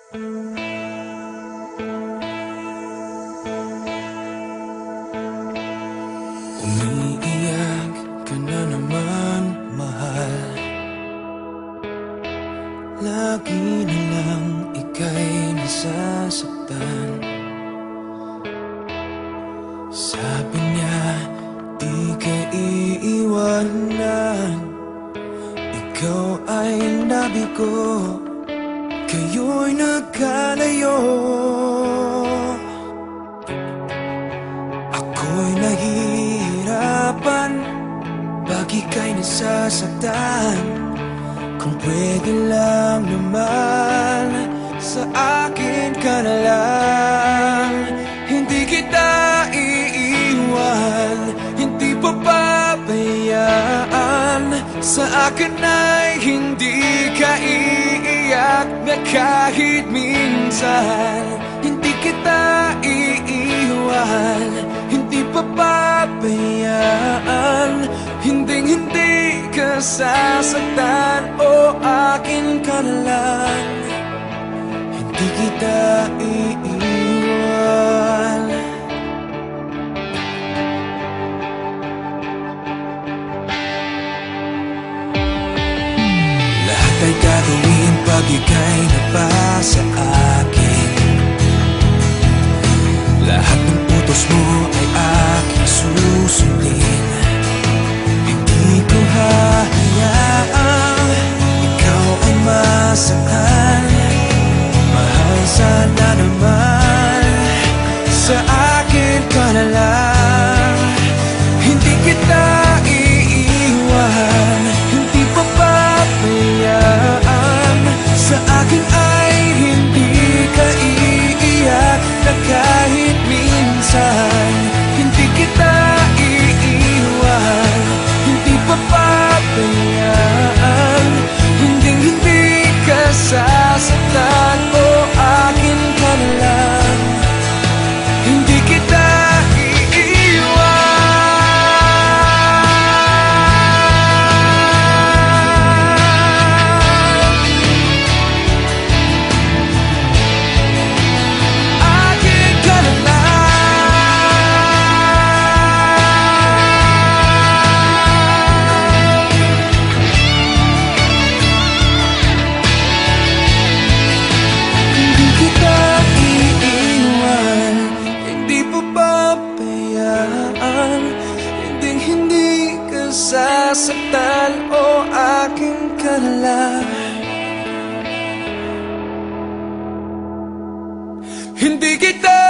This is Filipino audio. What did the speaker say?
Umiiyak ka na naman, mahal. Lagi na lang ika'y nasasaktan. Sabi niya, di ka iiwanan. Ikaw ay nabi ko, kayo'y nagkalayo. Ako'y nahihirapan pag ika'y nasasaktan. Kung pwede lang naman, sa akin ka na lang. Hindi kita iiwan, hindi papabayaan. Sa akin ay hindi ka iiyak na kahit minsan. Hindi kita iiwan, hindi papabayaan. Hinding-hindi ka sasaktan, o akin ka na lang. Hindi kita iiwan. Lahat ay gagawin pag ika'y napasa akin. Lahat ng utos mo ay aking susundin. Hindi ko hahayaang ikaw ay masaktan. Mahal, sana naman sa akin ka na lang. Hindi kita iiwan, hindi papabayaan. Sa akin ay hindi ka iiyak na kahit minsan. Hindi kita iiwan, hindi papabayaan. Hinding-hindi ka sasaktan, o akin ka na lang. Hindi kita hindi ka sasaktan, o akin ka na lang. Hindi kita